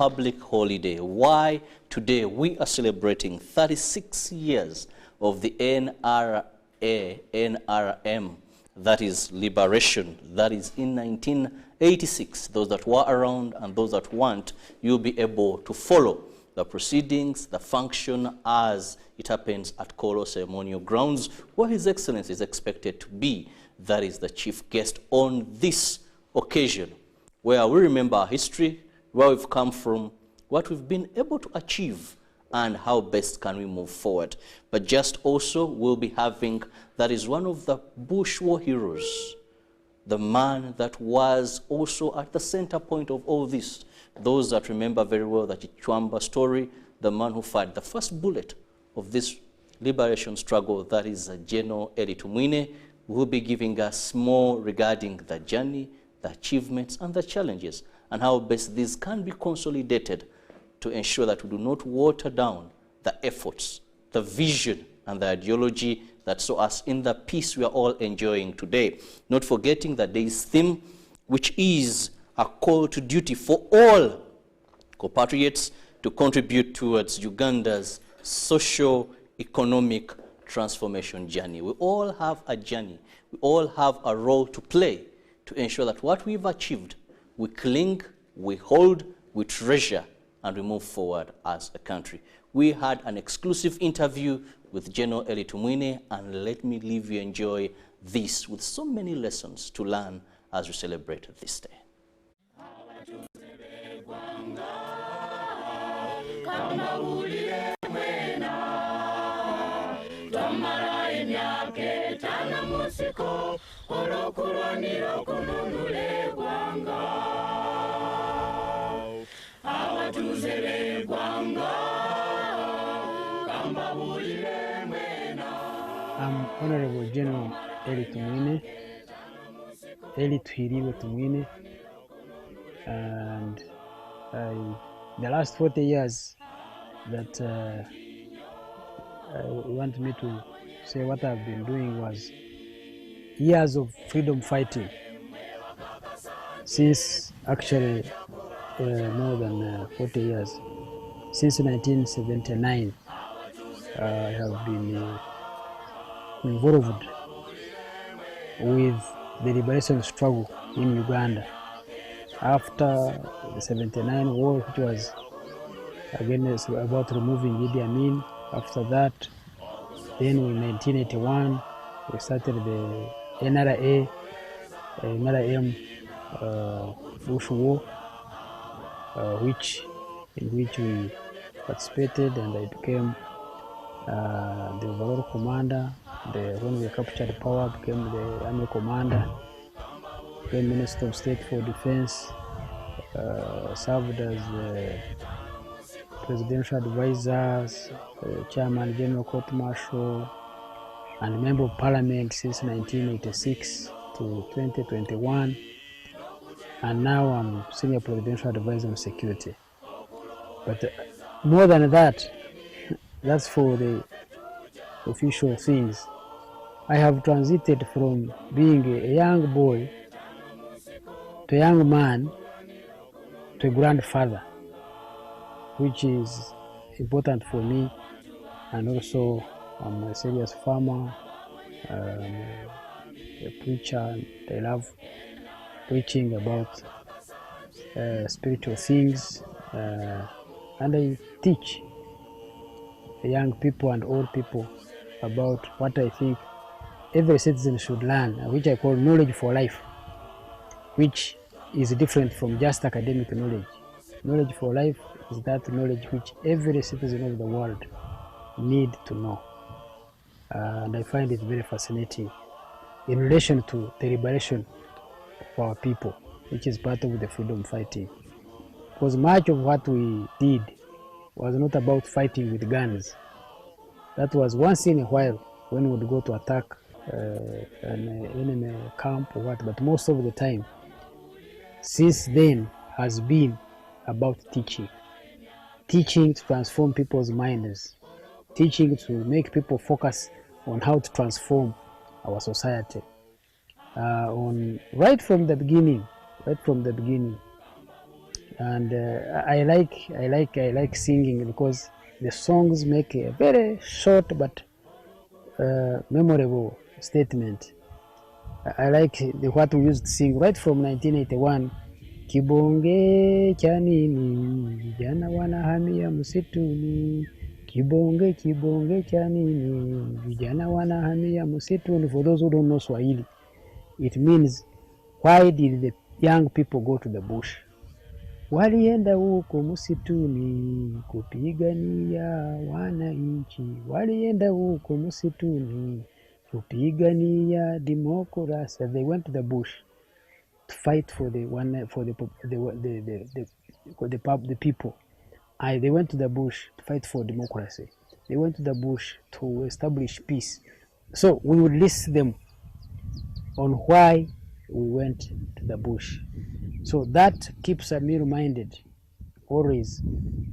public holiday. Why today we are celebrating 36 years of the NRM, that is liberation, that is in 1986. Those that were around and those that weren't, you'll be able to follow the proceedings, the function as it happens at Kolo Ceremonial Grounds, where His Excellency is expected to be. That is the chief guest on this occasion, where we remember our history, where we've come from, what we've been able to achieve, and how best can we move forward. But just also we'll be having, that is one of the Bush war heroes, the man that was also at the center point of all this. Those that remember very well the Chichwamba story, the man who fired the first bullet of this liberation struggle, that is General Eli Tumwine, who will be giving us more regarding the journey, the achievements, and the challenges, and how best these can be consolidated to ensure that we do not water down the efforts, the vision, and the ideology that saw us in the peace we are all enjoying today. Not forgetting the day's theme, which is a call to duty for all compatriots to contribute towards Uganda's socio-economic transformation journey. We all have a journey. We all have a role to play to ensure that what we've achieved, we cling, we hold, we treasure, and we move forward as a country. We had an exclusive interview with General Eli Tumwine, and let me leave you enjoy this with so many lessons to learn as we celebrate this day. I'm Honorable General Eli Tumwine, Eli Tuhiriwe Tumwine, and the last 40 years that you want me to say what I've been doing was years of freedom fighting, since actually more than 40 years. Since 1979, I have been involved with the liberation struggle in Uganda. After the 79 war, which was again about removing Idi Amin, after that, then in 1981, we started the NRM Bush War, in which we participated, and I became the overall commander. When we captured power, became the army commander, became Minister of State for Defense, served as presidential advisors, chairman, general court martial, and member of parliament since 1986 to 2021. And now I'm senior presidential advisor on security. But more than that, that's for the official things. I have transited from being a young boy to a young man to a grandfather, which is important for me. And also I'm a serious farmer, a preacher, and I love preaching about spiritual things, and I teach young people and old people about what I think every citizen should learn, which I call knowledge for life, which is different from just academic knowledge. Knowledge for life is that knowledge which every citizen of the world need to know. And I find it very fascinating in relation to the liberation of our people, which is part of the freedom fighting. Because much of what we did was not about fighting with guns. That was once in a while when we would go to attack an enemy camp or what, but most of the time since then has been about teaching. Teaching to transform people's minds, teaching to make people focus on how to transform our society. Right from the beginning, And I like singing because the songs make a very short but memorable statement. I like what we used to sing right from 1981. Kibonge cha nini vijana wanahamia msituni, kibonge kibonge cha nini vijana wanahamia msituni. For those who don't know Swahili, it means why did the young people go to the bush? Walienda huko msituni kupigania wananchi, walienda huko msituni kupigania democracy. They went to the bush to fight for the people. They went to the bush to fight for democracy. They went to the bush to establish peace. So we would list them on why we went to the bush. So that keeps me reminded always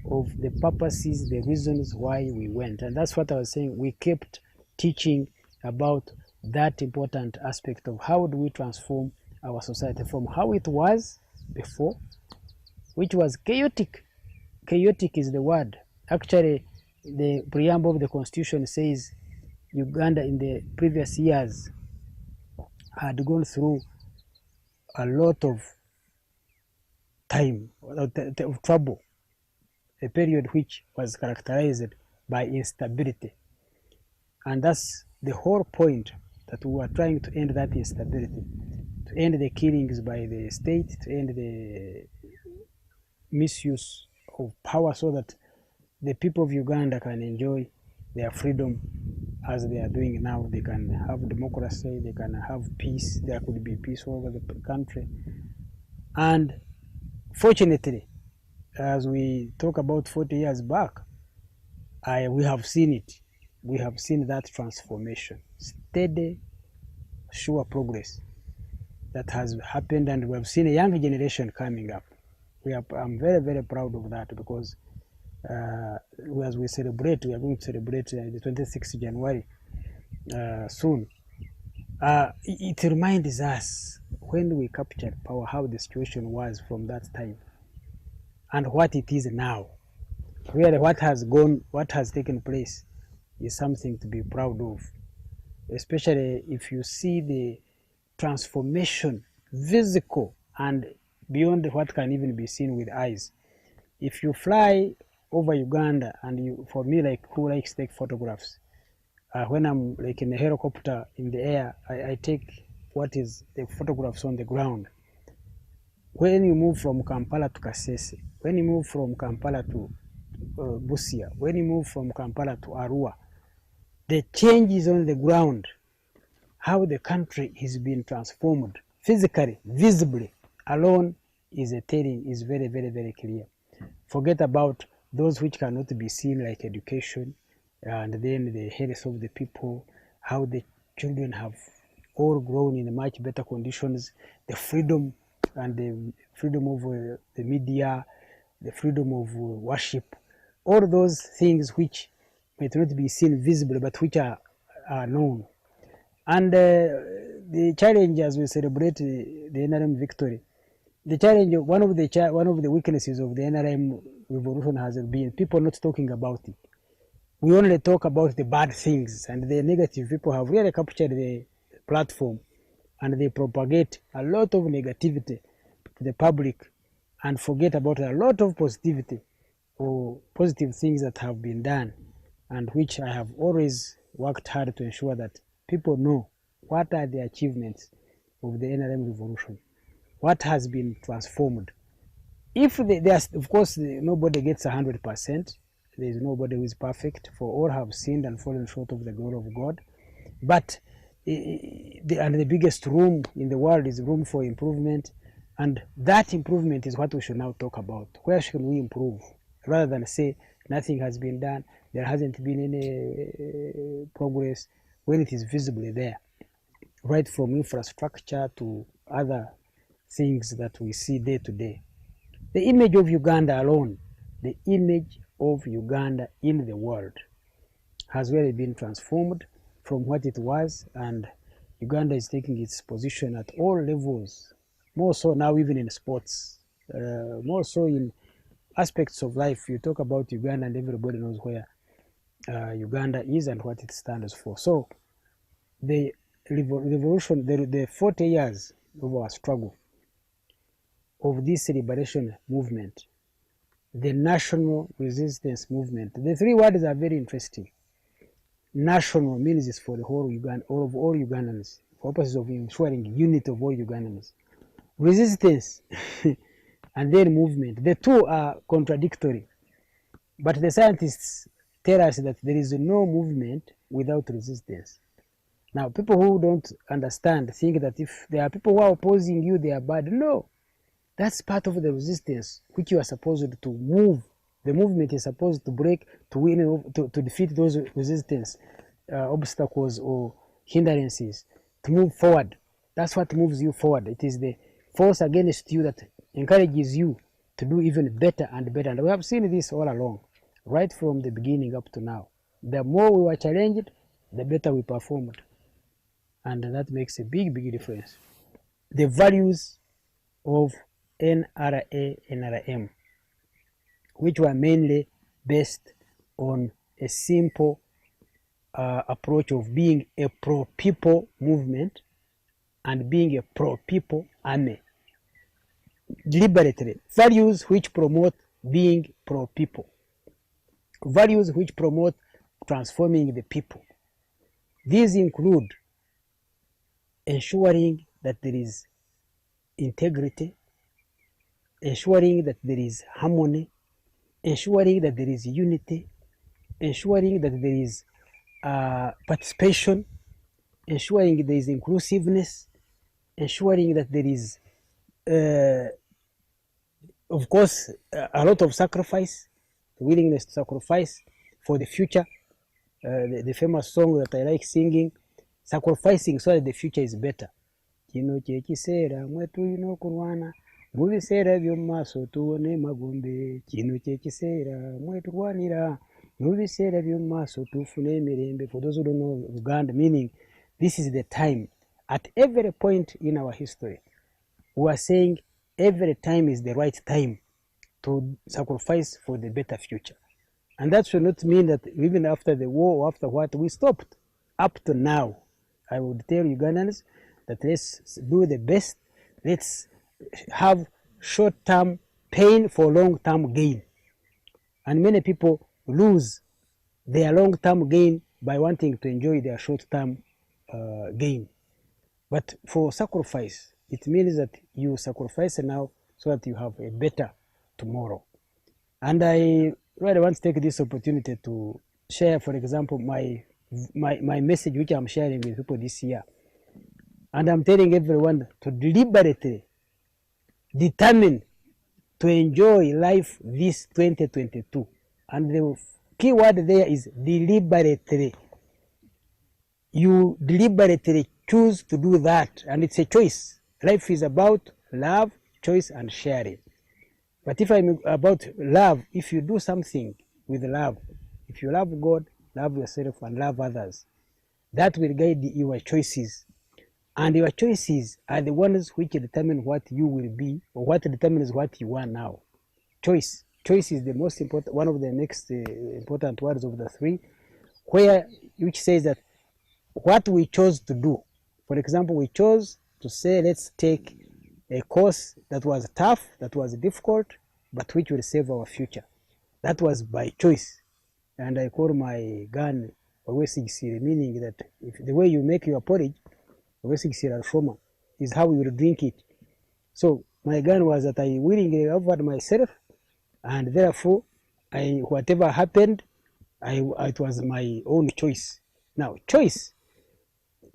of the purposes, the reasons why we went. And that's what I was saying. We kept teaching about that important aspect of how do we transform our society from how it was before, which was chaotic. Chaotic is the word. Actually, the preamble of the Constitution says Uganda in the previous years had gone through a lot of time, of trouble, a period which was characterized by instability. And that's the whole point, that we were trying to end that instability, to end the killings by the state, to end the misuse of power, so that the people of Uganda can enjoy their freedom as they are doing now. They can have democracy, they can have peace, there could be peace all over the country. And fortunately, as we talk about 40 years back, we have seen it. We have seen that transformation, steady, sure progress that has happened, and we have seen a young generation coming up. I'm very, very proud of that, because as we celebrate, we are going to celebrate the 26th January soon. It reminds us, when we captured power, how the situation was from that time and what it is now. Really, what has taken place is something to be proud of, especially if you see the transformation, physical and beyond what can even be seen with eyes. If you fly over Uganda, and for me, like, who likes to take photographs, when I'm like in a helicopter in the air, I take what is the photographs on the ground. When you move from Kampala to Kasese, when you move from Kampala to Busia, when you move from Kampala to Arua, the changes on the ground, how the country is being transformed physically, visibly, alone is very, very, very clear. Forget about those which cannot be seen, like education, and then the health of the people, how the children have all grown in much better conditions, the freedom and the freedom of the media, the freedom of worship, all those things which may not be seen visibly but which are known. And the challenge as we celebrate the NRM victory, the challenge, one of the weaknesses of the NRM revolution has been people not talking about it. We only talk about the bad things, and the negative people have really captured the platform, and they propagate a lot of negativity to the public and forget about a lot of positivity or positive things that have been done, and which I have always worked hard to ensure that people know what are the achievements of the NRM revolution, what has been transformed. If of course, nobody gets 100%. There is nobody who is perfect, for all have sinned and fallen short of the glory of God. But the biggest room in the world is room for improvement, and that improvement is what we should now talk about. Where should we improve? Rather than say nothing has been done, there hasn't been any progress, when it is visibly there, right from infrastructure to other things that we see day to day. The image of Uganda alone, the image of Uganda in the world has really been transformed from what it was, and Uganda is taking its position at all levels, more so now even in sports. more so in aspects of life. You talk about Uganda and everybody knows where Uganda is and what it stands for. So the revolution, the 40 years of our struggle, of this liberation movement, the national resistance movement. The three words are very interesting. National means it's for the whole Uganda, or of all Ugandans, for purposes of ensuring unity of all Ugandans. Resistance and then movement. The two are contradictory, but the scientists tell us that there is no movement without resistance. Now, people who don't understand think that if there are people who are opposing you, they are bad. No, that's part of the resistance which you are supposed to move. The movement is supposed to break, to win, to defeat those resistance, obstacles or hindrances, to move forward. That's what moves you forward. It is the force against you that encourages you to do even better and better. And we have seen this all along, right from the beginning up to now. The more we were challenged, the better we performed. And that makes a big, big difference. The values of NRA, NRM, which were mainly based on a simple approach of being a pro-people movement and being a pro-people army. Deliberately, values which promote being pro-people, values which promote transforming the people. These include ensuring that there is integrity, ensuring that there is harmony, ensuring that there is unity, ensuring that there is participation, ensuring there is inclusiveness, ensuring that there is, of course, a lot of sacrifice, willingness to sacrifice for the future. The famous song that I like singing, sacrificing so that the future is better. Kino kyekisera mwe tulina okulwana mu biseera by'omu maaso tuwone magombe. Kino kyekisera mwe tulwanira mu biseera by'omu maaso tufune emirembe. For those who don't know Uganda, meaning this is the time. At every point in our history, we are saying every time is the right time to sacrifice for the better future. And that should not mean that even after the war or after what, we stopped. Up to now, I would tell Ugandans that let's do the best. Let's have short-term pain for long-term gain. And many people lose their long-term gain by wanting to enjoy their short-term gain. But for sacrifice, it means that you sacrifice now so that you have a better tomorrow. And I really want to take this opportunity to share, for example, my message which I'm sharing with people this year. And I'm telling everyone to deliberately determine to enjoy life this 2022. And the key word there is deliberately. You deliberately choose to do that, and it's a choice. Life is about love, choice, and sharing. But if I'm about love, if you do something with love, if you love God, love yourself, and love others, that will guide your choices. And your choices are the ones which determine what you will be, or what determines what you are now. Choice. Choice is the most important, one of the next important words of the three, which says that what we chose to do. For example, we chose to say, let's take a course that was tough, that was difficult, but which will save our future. That was by choice. And I call my gun Owesigisi, meaning that if the way you make your porridge, Owesigisi Shoma, is how you will drink it. So my gun was that I willingly offered myself, and therefore, whatever happened, it was my own choice. Now, choice,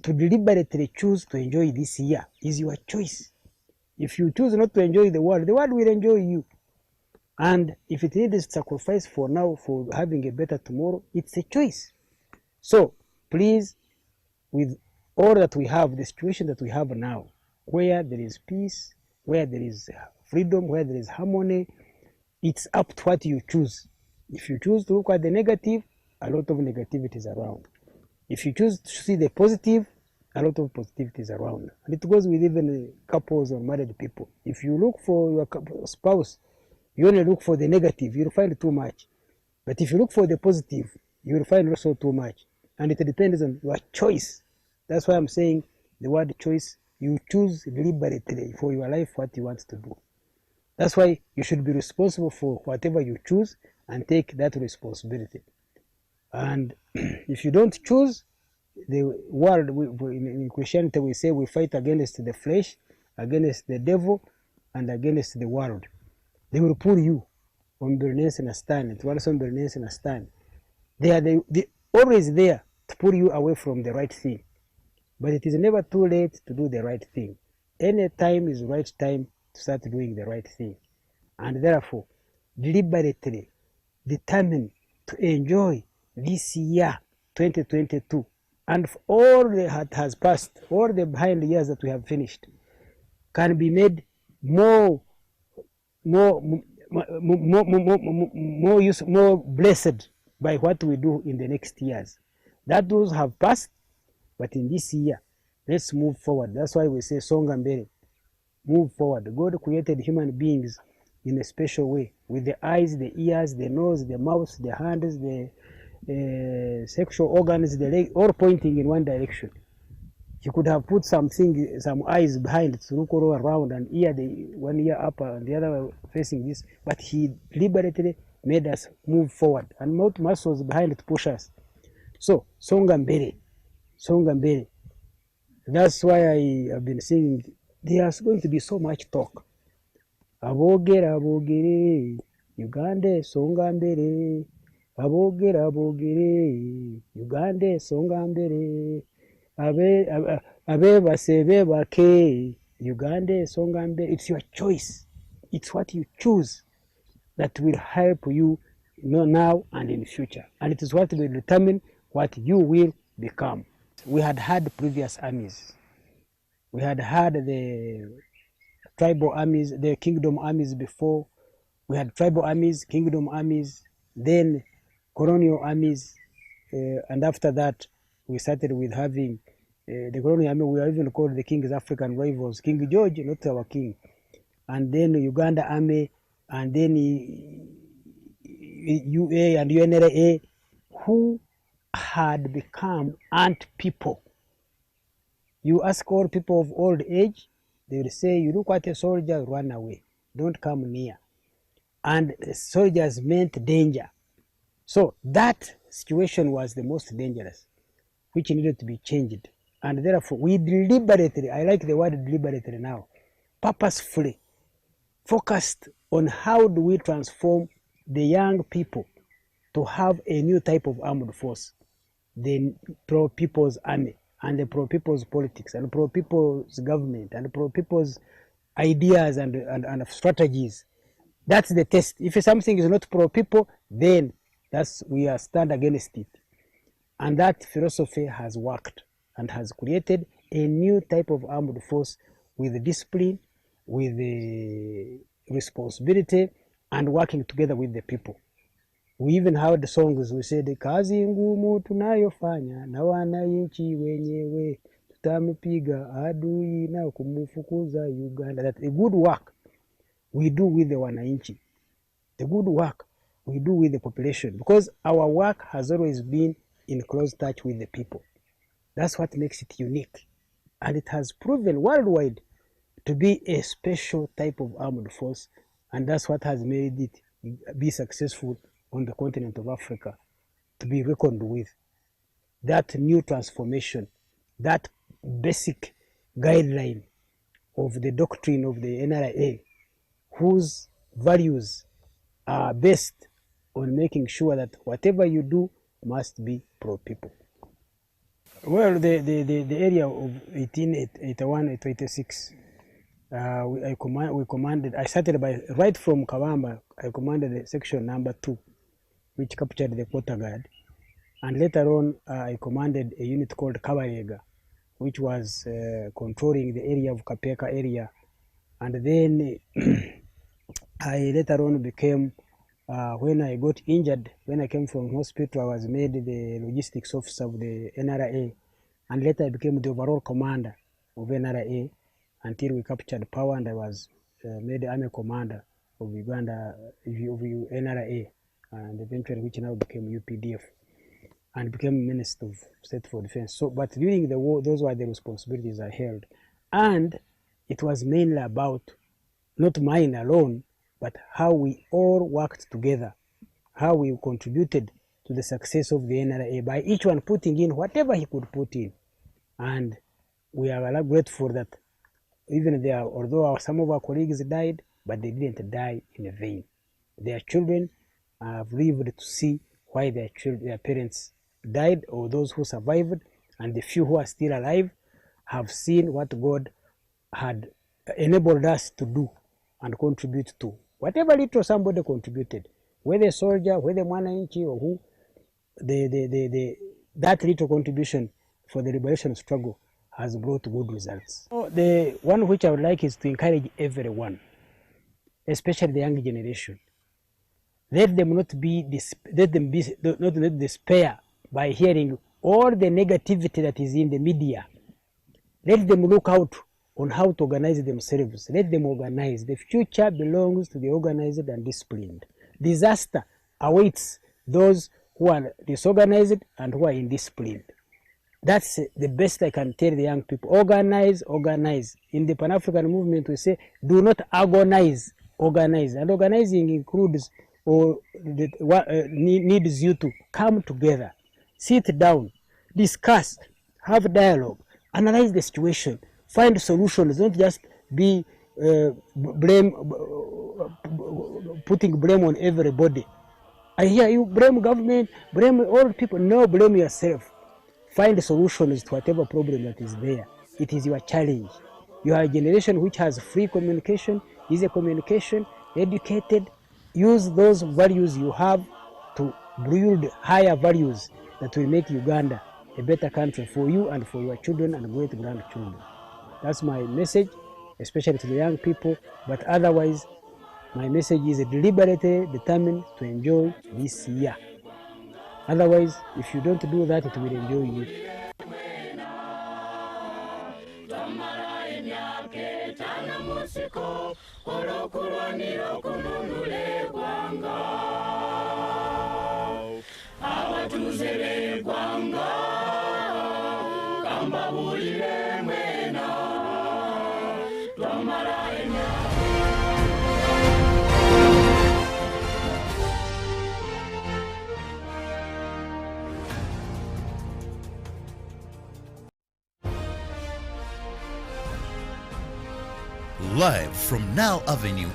to deliberately choose to enjoy this year is your choice. If you choose not to enjoy the world will enjoy you. And if it needs sacrifice for now, for having a better tomorrow, it's a choice. So, please, with all that we have, the situation that we have now, where there is peace, where there is freedom, where there is harmony, it's up to what you choose. If you choose to look at the negative, a lot of negativity is around. If you choose to see the positive, a lot of positivities around. And it goes with even couples or married people. If you look for your spouse, you only look for the negative, you'll find too much. But if you look for the positive, you'll find also too much. And it depends on your choice. That's why I'm saying the word choice. You choose deliberately for your life what you want to do. That's why you should be responsible for whatever you choose and take that responsibility. And if you don't choose, the world, in Christianity, we say we fight against the flesh, against the devil, and against the world. They will pull you on Bernice and a stand. It's once on Bernice and a stand. They are always there to pull you away from the right thing. But it is never too late to do the right thing. Any time is the right time to start doing the right thing. And therefore, deliberately determined to enjoy this year, 2022, and all that has passed, all the behind the years that we have finished, can be made more blessed by what we do in the next years. That those have passed, but in this year, let's move forward. That's why we say songa mbele, move forward. God created human beings in a special way, with the eyes, the ears, the nose, the mouth, the hands, the sexual organs, the leg, all pointing in one direction. He could have put some eyes behind to look all around, and one ear up and the other facing this. But he deliberately made us move forward, and not muscles behind to push us. So songa mbele, songa mbele. That's why I have been saying there's going to be so much talk. Abogera abogere, Uganda songa mbele. Abogera abogere, Uganda songa mbele. Abe basebe bake, Uganda songa mbele. It's your choice. It's what you choose that will help you, now and in the future. And it is what will determine what you will become. We had previous armies. We had the tribal armies, the kingdom armies before. We had tribal armies, kingdom armies, then colonial armies, and after that we started with having the colonial army. We are even called the King's African rivals, King George, not our king, and then the Uganda army, and then UA and UNLA, who had become ant people. You ask all people of old age, they will say, you look at a soldier, run away, don't come near. And soldiers meant danger. So that situation was the most dangerous, which needed to be changed. And therefore, we deliberately, I like the word deliberately now, purposefully focused on how do we transform the young people to have a new type of armed force, the pro-people's army, and the pro-people's politics, and pro-people's government, and pro-people's ideas and strategies. That's the test. If something is not pro-people, then we are stand against it. And that philosophy has worked and has created a new type of armed force with discipline, with responsibility, and working together with the people. We even heard the songs, we said, kazi ngumu tunayofanya na wananchi wenyewe tutampiga adui na kumufukuza Uganda. That a good work we do with the wananchi, the good work we do with the population, because our work has always been in close touch with the people. That's what makes it unique, and it has proven worldwide to be a special type of armed force, and that's what has made it be successful on the continent of Africa, to be reckoned with. That new transformation, that basic guideline of the doctrine of the NRA, whose values are based on making sure that whatever you do must be pro-people. Well, the area of 1881 to 86, we commanded, I started right from Kawamba, I commanded section number 2, which captured the quarter guard. And later on, I commanded a unit called Kabarega, which was controlling the area of Kapeka area. And then I later on became, when I got injured, when I came from hospital, I was made the logistics officer of the NRA. and later I became the overall commander of NRA until we captured power, and I was made the army commander of Uganda, of NRA, and eventually which now became UPDF, and became Minister of State for Defense. So, but during the war, those were the responsibilities I held, and it was mainly about not mine alone, but how we all worked together, how we contributed to the success of the NRA by each one putting in whatever he could put in. And we are grateful that even there, although some of our colleagues died, but they didn't die in vain. Their children have lived to see why their parents died, or those who survived, and the few who are still alive have seen what God had enabled us to do and contribute to. Whatever little somebody contributed, whether a soldier, whether Mwananchi or who, that little contribution for the liberation struggle has brought good results. The one which I would like is to encourage everyone, especially the young generation. Let them not despair by hearing all the negativity that is in the media. Let them look out on how to organize themselves. Let them organize. The future belongs to the organized and disciplined. Disaster awaits those who are disorganized and who are indisciplined. That's the best I can tell the young people. Organize, organize. In the Pan-African movement, we say, do not agonize, organize. And organizing includes or needs you to come together, sit down, discuss, have dialogue, analyze the situation, find solutions. Don't just be putting blame on everybody. I hear you blame government, blame all people. No, blame yourself. Find solutions to whatever problem that is there. It is your challenge. You are a generation which has free communication, easy communication, educated. Use those values you have to build higher values that will make Uganda a better country for you and for your children and great grandchildren. That's my message, especially to the young people. But otherwise, my message is deliberately determined to enjoy this year. Otherwise, if you don't do that, it will enjoy you. Live from Now Avenue